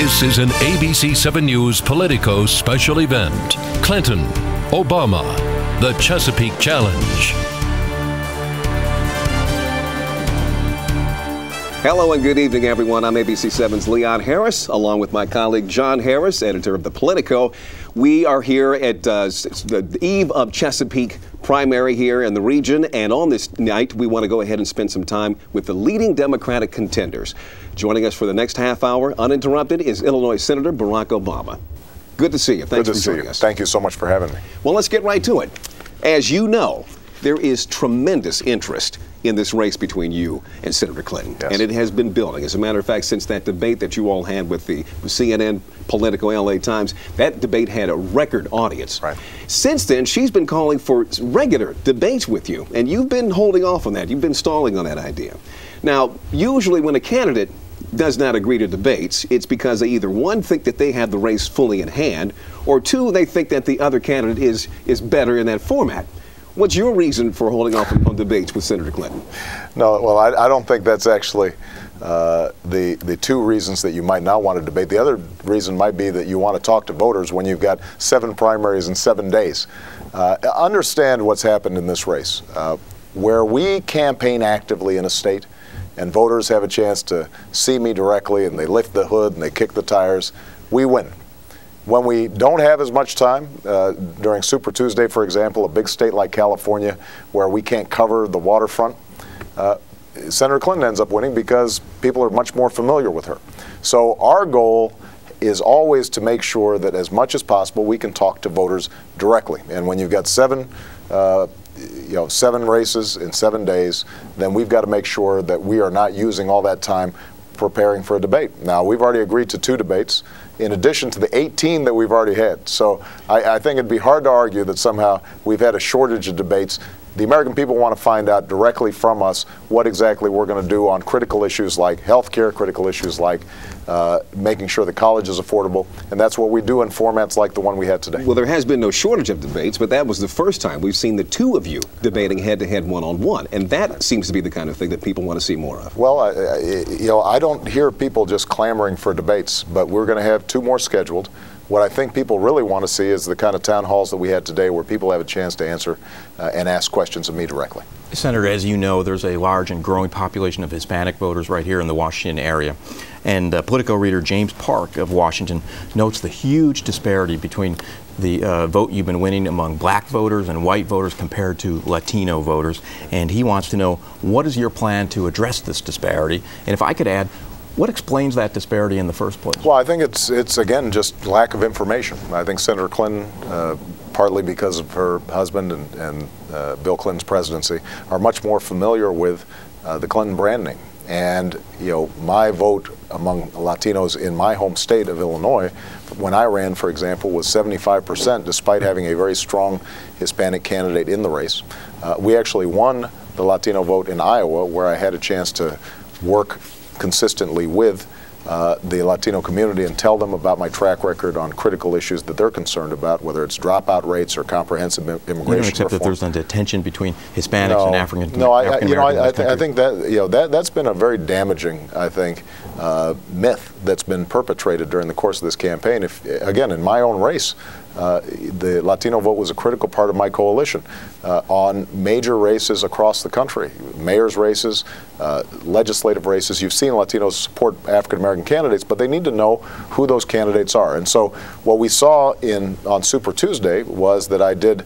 This is an ABC 7 News Politico special event. Clinton, Obama, the Chesapeake Challenge. Hello and good evening, everyone. I'm ABC 7's Leon Harris, along with my colleague John Harris, editor of the Politico. We are here at the eve of Chesapeake primary here in the region, and on this night, we want to go ahead and spend some time with the leading Democratic contenders. Joining us for the next half hour, uninterrupted, is Illinois Senator Barack Obama. Good to see you. Thanks for joining us. Thank you so much for having me. Well, let's get right to it. As you know, there is tremendous interest in this race between you and Senator Clinton. Yes. And it has been building. As a matter of fact, since that debate that you all had with the CNN, Politico, LA Times, that debate had a record audience. Right. Since then, she's been calling for regular debates with you, and you've been holding off on that. You've been stalling on that idea. Now, usually when a candidate does not agree to debates, it's because they either, one, think that they have the race fully in hand, or two, they think that the other candidate is better in that format. What's your reason for holding off on debates with Senator Clinton? No, well, I don't think that's actually the two reasons that you might not want to debate. The other reason might be that you want to talk to voters when you've got 7 primaries in 7 days. Understand what's happened in this race. Where we campaign actively in a state and voters have a chance to see me directly and they lift the hood and they kick the tires, we win. When we don't have as much time, during Super Tuesday, for example, a big state like California, where we can't cover the waterfront, Senator Clinton ends up winning because people are much more familiar with her. So our goal is always to make sure that as much as possible we can talk to voters directly. And when you've got 7 races in 7 days, then we've got to make sure that we are not using all that time preparing for a debate. Now, we've already agreed to 2 debates in addition to the 18 that we've already had. So I think it'd be hard to argue that somehow we've had a shortage of debates. The American people want to find out directly from us what exactly we're going to do on critical issues like health care, critical issues like making sure the college is affordable, and that's what we do in formats like the one we had today. Well, there has been no shortage of debates, but that was the first time we've seen the 2 of you debating head-to-head, one-on-one, and that seems to be the kind of thing that people want to see more of. Well, I don't hear people just clamoring for debates, but we're going to have 2 more scheduled. What I think people really want to see is the kind of town halls that we had today where people have a chance to answer and ask questions of me directly. Senator, as you know, there's a large and growing population of Hispanic voters right here in the Washington area. And Politico reader James Park of Washington notes the huge disparity between the vote you've been winning among black voters and white voters compared to Latino voters. And he wants to know, what is your plan to address this disparity? And if I could add, what explains that disparity in the first place? Well, I think it's again, just lack of information. I think Senator Clinton, partly because of her husband and Bill Clinton's presidency, are much more familiar with the Clinton brand name. And, my vote among Latinos in my home state of Illinois, when I ran, for example, was 75%, despite having a very strong Hispanic candidate in the race. We actually won the Latino vote in Iowa, where I had a chance to work consistently with the Latino community and tell them about my track record on critical issues that they're concerned about, whether it's dropout rates or comprehensive immigration reform. You don't accept that there's a tension between Hispanics and African Americans? No, I think that that's been a very damaging, I think, myth that's been perpetrated during the course of this campaign. If again, in my own race, the Latino vote was a critical part of my coalition on major races across the country, mayor's races, legislative races. You've seen Latinos support African American candidates, but they need to know who those candidates are. And so what we saw on Super Tuesday was that I did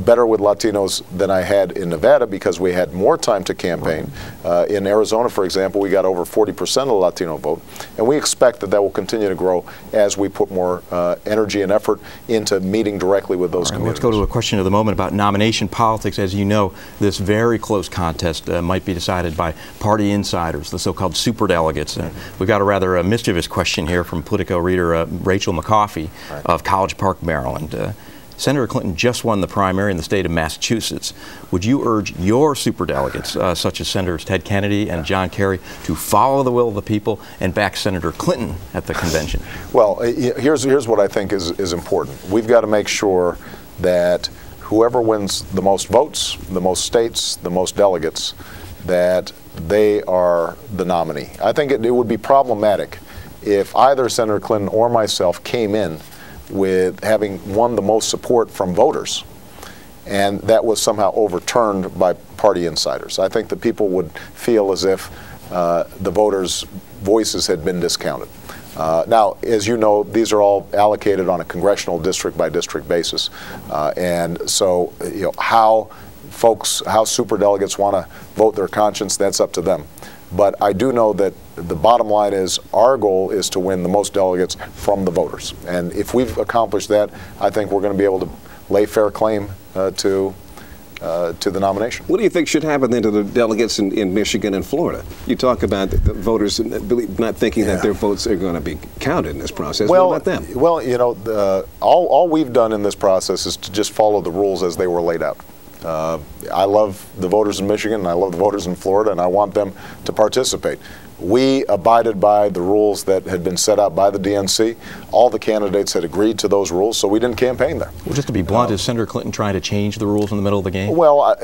better with Latinos than I had in Nevada because we had more time to campaign. In Arizona, for example, we got over 40% of the Latino vote, and we expect that will continue to grow as we put more energy and effort into meeting directly with those communities. Let's go to a question of the moment about nomination politics. As you know, this very close contest might be decided by party insiders, the so-called superdelegates. We've got a rather mischievous question here from Politico reader Rachel McCoffey of College Park, Maryland. Senator Clinton just won the primary in the state of Massachusetts. Would you urge your superdelegates, such as Senators Ted Kennedy and John Kerry, to follow the will of the people and back Senator Clinton at the convention? Well, here's what I think is important. We've got to make sure that whoever wins the most votes, the most states, the most delegates, that they are the nominee. I think it would be problematic if either Senator Clinton or myself came in with having won the most support from voters, and that was somehow overturned by party insiders. I think that people would feel as if the voters' voices had been discounted. Now, as you know, these are all allocated on a congressional district-by-district basis, and so how superdelegates want to vote their conscience, that's up to them. But I do know that the bottom line is our goal is to win the most delegates from the voters, and if we've accomplished that, I think we're going to be able to lay fair claim to the nomination. What do you think should happen then to the delegates in Michigan and Florida? You talk about the voters not thinking that their votes are going to be counted in this process. Well, what about them? Well, all we've done in this process is to just follow the rules as they were laid out. I love the voters in Michigan, and I love the voters in Florida, and I want them to participate. We abided by the rules that had been set out by the DNC. All the candidates had agreed to those rules, so we didn't campaign there. Well, just to be blunt, is Senator Clinton trying to change the rules in the middle of the game? Well,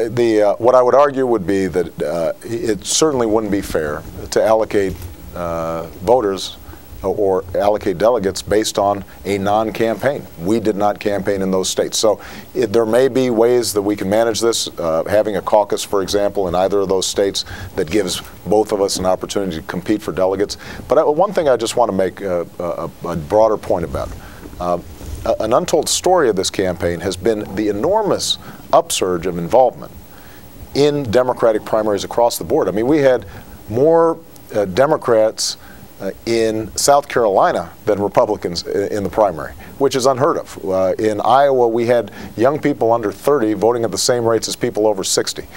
what I would argue would be that it certainly wouldn't be fair to allocate voters or allocate delegates based on a non-campaign. We did not campaign in those states. So there may be ways that we can manage this, having a caucus, for example, in either of those states that gives both of us an opportunity to compete for delegates. But one thing I just want to make a broader point about. An untold story of this campaign has been the enormous upsurge of involvement in Democratic primaries across the board. I mean, we had more Democrats in South Carolina than Republicans in the primary, which is unheard of. In Iowa, we had young people under 30 voting at the same rates as people over 60.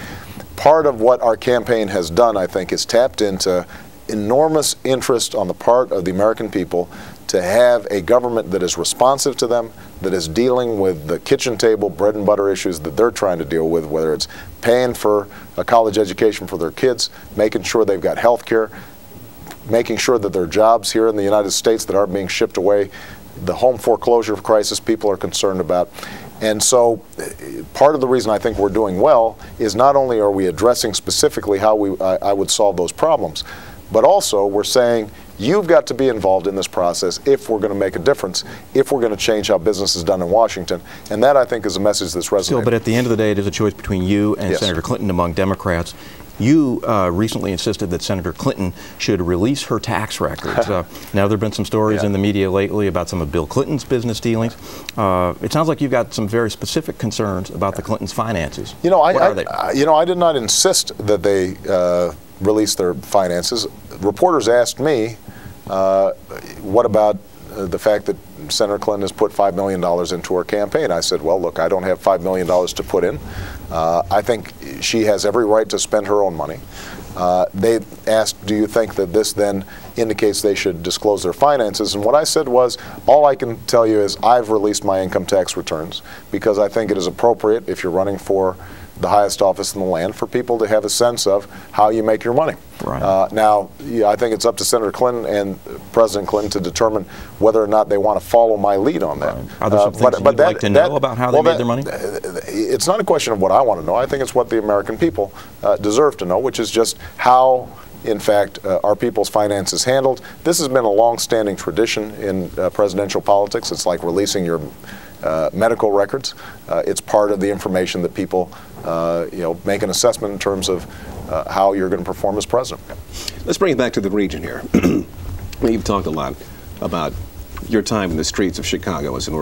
Part of what our campaign has done, I think, is tapped into enormous interest on the part of the American people to have a government that is responsive to them, that is dealing with the kitchen table, bread and butter issues that they're trying to deal with, whether it's paying for a college education for their kids, making sure they've got health care, making sure that there are jobs here in the United States that aren't being shipped away, the home foreclosure crisis people are concerned about. And so part of the reason I think we're doing well is not only are we addressing specifically how I would solve those problems, but also we're saying you've got to be involved in this process if we're going to make a difference, if we're going to change how business is done in Washington. And that, I think, is a message that's resonating. Still, but at the end of the day, it is a choice between you and Senator Clinton among Democrats. You recently insisted that Senator Clinton should release her tax records. Now, there have been some stories in the media lately about some of Bill Clinton's business dealings. It sounds like you've got some very specific concerns about the Clintons' finances. What are they? I did not insist that they release their finances. Reporters asked me, what about the fact that Senator Clinton has put $5 million into her campaign? I said, well, look, I don't have $5 million to put in. I think she has every right to spend her own money. They asked, do you think that this then indicates they should disclose their finances? And what I said was, all I can tell you is I've released my income tax returns because I think it is appropriate, if you're running for the highest office in the land, for people to have a sense of how you make your money. Right. Now, I think it's up to Senator Clinton and President Clinton to determine whether or not they want to follow my lead on that. Right. Are there some things you'd like to know about how they made their money? It's not a question of what I want to know. I think it's what the American people deserve to know, which is just how, in fact, our people's finances handled. This has been a long-standing tradition in presidential politics. It's like releasing your medical records. It's part of the information that people make an assessment in terms of how you're going to perform as president. Let's bring it back to the region here. You've talked a lot about your time in the streets of Chicago as an